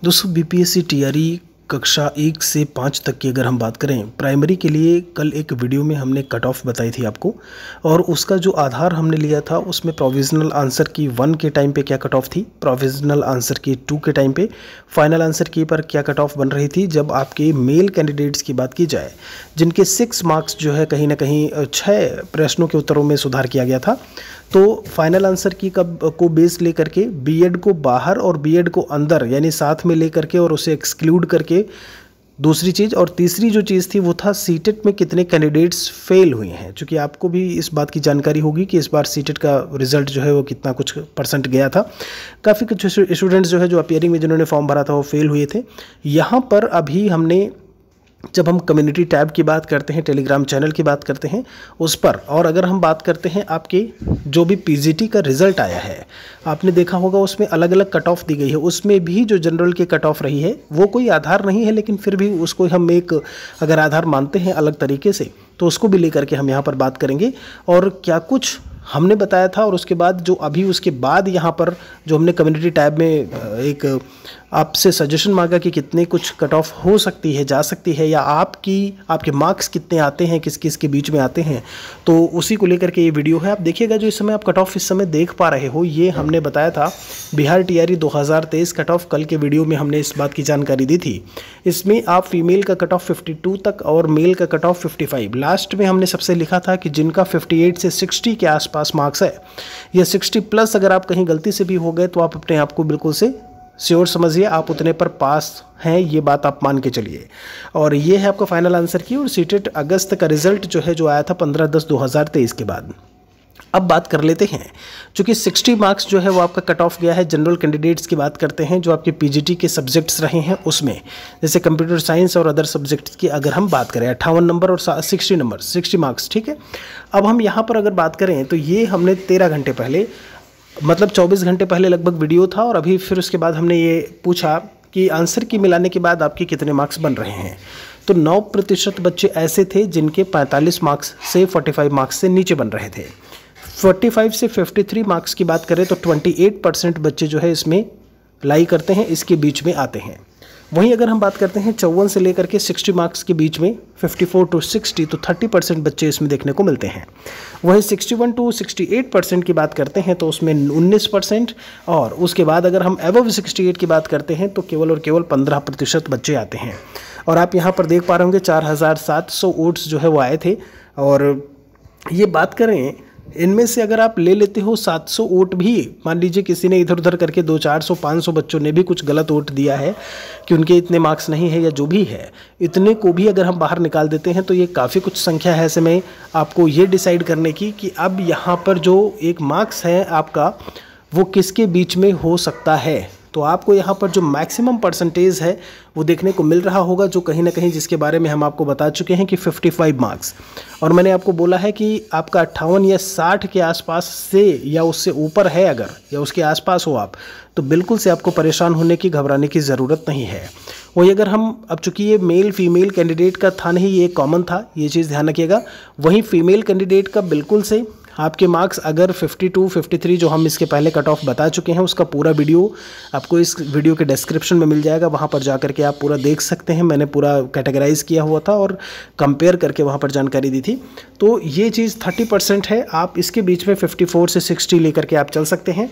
दोस्तों BPSC TRE कक्षा 1 से 5 तक की अगर हम बात करें, प्राइमरी के लिए कल एक वीडियो में हमने कट ऑफ बताई थी आपको, और उसका जो आधार हमने लिया था उसमें प्रोविजनल आंसर की 1 के टाइम पे क्या कट ऑफ थी, प्रोविजनल आंसर की 2 के टाइम पे, फाइनल आंसर की पर क्या कट ऑफ बन रही थी जब आपके मेल कैंडिडेट्स की बात की जाए, जिनके 6 मार्क्स जो है कहीं ना कहीं 6 प्रश्नों के उत्तरों में सुधार किया गया था। तो फाइनल आंसर की को बेस लेकर के बीएड को बाहर और बीएड को अंदर यानी साथ में लेकर के और उसे एक्सक्लूड करके दूसरी चीज़, और तीसरी जो चीज़ थी वो था सीटेट में कितने कैंडिडेट्स फेल हुए हैं। क्योंकि आपको भी इस बात की जानकारी होगी कि इस बार सीटेट का रिजल्ट जो है वो कितना कुछ परसेंट गया था। काफ़ी कुछ स्टूडेंट्स जो है जो अपीयरिंग में जिन्होंने फॉर्म भरा था वो फेल हुए थे। यहाँ पर अभी हमने जब हम कम्युनिटी टैब की बात करते हैं, टेलीग्राम चैनल की बात करते हैं उस पर, और अगर हम बात करते हैं आपके जो भी पीजीटी का रिज़ल्ट आया है, आपने देखा होगा उसमें अलग अलग कट ऑफ दी गई है। उसमें भी जो जनरल की कट ऑफ रही है वो कोई आधार नहीं है, लेकिन फिर भी उसको हम एक अगर आधार मानते हैं अलग तरीके से, तो उसको भी लेकर के हम यहाँ पर बात करेंगे और क्या कुछ हमने बताया था। और उसके बाद जो अभी उसके बाद यहाँ पर जो हमने कम्युनिटी टैब में एक आपसे सजेशन मांगा कि कितने कुछ कट ऑफ हो सकती है, जा सकती है, या आपके मार्क्स कितने आते हैं, किस किस के बीच में आते हैं, तो उसी को लेकर के ये वीडियो है। आप देखिएगा जो इस समय आप कट ऑफ इस समय देख पा रहे हो, ये हमने बताया था बिहार टीआरई 2023 कट ऑफ। कल के वीडियो में हमने इस बात की जानकारी दी थी। इसमें आप फीमेल का कट ऑफ 52 तक और मेल का कट ऑफ 55। लास्ट में हमने सबसे लिखा था कि जिनका 58 से 60 के आसपास मार्क्स है या 60 प्लस, अगर आप कहीं गलती से भी हो गए तो आप अपने आप को बिल्कुल से श्योर समझिए, आप उतने पर पास हैं, ये बात आप मान के चलिए। और ये है आपका फाइनल आंसर की। और सीटेट अगस्त का रिजल्ट जो है जो आया था 15/10/2023 के बाद। अब बात कर लेते हैं, चूँकि 60 मार्क्स जो है वो आपका कट ऑफ गया है। जनरल कैंडिडेट्स की बात करते हैं जो आपके पीजीटी के सब्जेक्ट्स रहे हैं उसमें, जैसे कंप्यूटर साइंस और अदर सब्जेक्ट्स की अगर हम बात करें, 58 नंबर और 60 नंबर, 60 मार्क्स, ठीक है। अब हम यहाँ पर अगर बात करें तो ये हमने 13 घंटे पहले, मतलब 24 घंटे पहले लगभग वीडियो था, और अभी फिर उसके बाद हमने ये पूछा कि आंसर की मिलाने के बाद आपके कितने मार्क्स बन रहे हैं। तो 9% बच्चे ऐसे थे जिनके 45 मार्क्स से 45 मार्क्स से नीचे बन रहे थे। 45 से 53 मार्क्स की बात करें तो 28% बच्चे जो है इसमें लाई करते हैं, इसके बीच में आते हैं। वहीं अगर हम बात करते हैं 54 से लेकर के 60 मार्क्स के बीच में, 54 to 60, तो 30% बच्चे इसमें देखने को मिलते हैं। वहीं 61 to 68% की बात करते हैं तो उसमें 19%, और उसके बाद अगर हम एबव 68 की बात करते हैं तो केवल और केवल 15% बच्चे आते हैं। और आप यहाँ पर देख पा रहे होंगे 4700 वोट्स जो है वो आए थे। और ये बात करें, इनमें से अगर आप ले लेते हो 700 वोट भी, मान लीजिए किसी ने इधर उधर करके 200, 400, 500 बच्चों ने भी कुछ गलत वोट दिया है कि उनके इतने मार्क्स नहीं है या जो भी है, इतने को भी अगर हम बाहर निकाल देते हैं तो ये काफ़ी कुछ संख्या है ऐसे में आपको ये डिसाइड करने की कि अब यहाँ पर जो एक मार्क्स है आपका वो किसके बीच में हो सकता है। तो आपको यहाँ पर जो मैक्सिमम परसेंटेज है वो देखने को मिल रहा होगा, जो कहीं ना कहीं जिसके बारे में हम आपको बता चुके हैं कि 55 मार्क्स। और मैंने आपको बोला है कि आपका 58 या 60 के आसपास से या उससे ऊपर है अगर, या उसके आसपास हो आप, तो बिल्कुल से आपको परेशान होने की, घबराने की ज़रूरत नहीं है। वही अगर हम, अब चूंकि ये मेल फीमेल कैंडिडेट का था नहीं, ये कॉमन था, ये चीज़ ध्यान रखिएगा। वहीं फीमेल कैंडिडेट का बिल्कुल से आपके मार्क्स अगर 52, 53 जो हम इसके पहले कट ऑफ बता चुके हैं, उसका पूरा वीडियो आपको इस वीडियो के डिस्क्रिप्शन में मिल जाएगा, वहाँ पर जा करके आप पूरा देख सकते हैं। मैंने पूरा कैटेगराइज किया हुआ था और कंपेयर करके वहाँ पर जानकारी दी थी। तो ये चीज़ 30% है, आप इसके बीच में 54 से 60 लेकर के आप चल सकते हैं।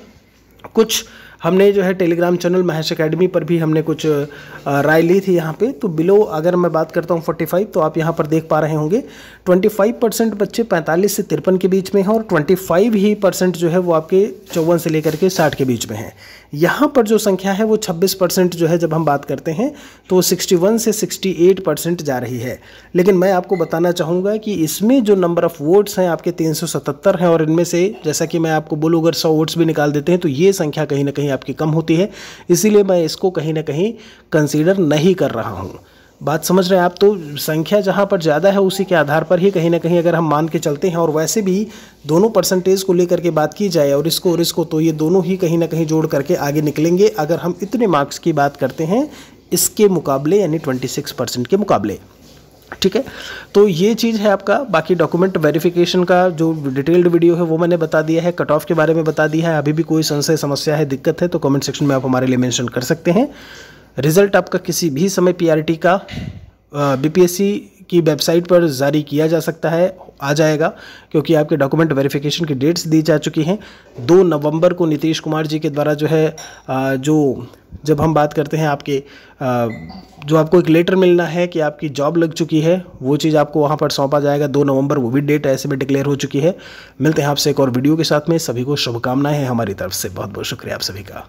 कुछ हमने जो है टेलीग्राम चैनल महेश एकेडमी पर भी हमने कुछ राय ली थी यहाँ पे। तो बिलो अगर मैं बात करता हूँ 45, तो आप यहाँ पर देख पा रहे होंगे 25% बच्चे 45 से 53 के बीच में हैं, और 25% जो है वो आपके 54 से लेकर के 60 के बीच में है। यहाँ पर जो संख्या है वो 26% जो है, जब हम बात करते हैं तो 61 से 68% जा रही है। लेकिन मैं आपको बताना चाहूँगा कि इसमें जो नंबर ऑफ़ वोट्स हैं आपके 377 हैं, और इनमें से जैसा कि मैं आपको बोलूँ अगर 100 वोट्स भी निकाल देते हैं तो ये संख्या कहीं ना कहीं आपकी कम होती है। इसीलिए मैं इसको कहीं ना कहीं कंसीडर नहीं कर रहा हूँ। बात समझ रहे हैं आप? तो संख्या जहाँ पर ज़्यादा है उसी के आधार पर ही कहीं ना कहीं अगर हम मान के चलते हैं, और वैसे भी दोनों परसेंटेज को लेकर के बात की जाए और इसको तो ये दोनों ही कहीं ना कहीं जोड़ करके आगे निकलेंगे अगर हम इतने मार्क्स की बात करते हैं इसके मुकाबले, यानी 26% के मुकाबले। ठीक है, तो ये चीज़ है आपका। बाकी डॉक्यूमेंट वेरिफिकेशन का जो डिटेल्ड वीडियो है वो मैंने बता दिया है, कट ऑफ के बारे में बता दिया है। अभी भी कोई संशय, समस्या है, दिक्कत है तो कमेंट सेक्शन में आप हमारे लिए मेंशन कर सकते हैं। रिज़ल्ट आपका किसी भी समय पीआरटी का बीपीएससी की वेबसाइट पर जारी किया जा सकता है, आ जाएगा, क्योंकि आपके डॉक्यूमेंट वेरिफिकेशन की डेट्स दी जा चुकी हैं। 2 नवंबर को नीतीश कुमार जी के द्वारा जो है जब हम बात करते हैं आपके जो आपको एक लेटर मिलना है कि आपकी जॉब लग चुकी है, वो चीज़ आपको वहाँ पर सौंपा जाएगा 2 नवंबर, वो भी डेट ऐसे में डिक्लेयर हो चुकी है। मिलते हैं आपसे एक और वीडियो के साथ में। सभी को शुभकामनाएं हैं हमारी तरफ से। बहुत बहुत शुक्रिया आप सभी का।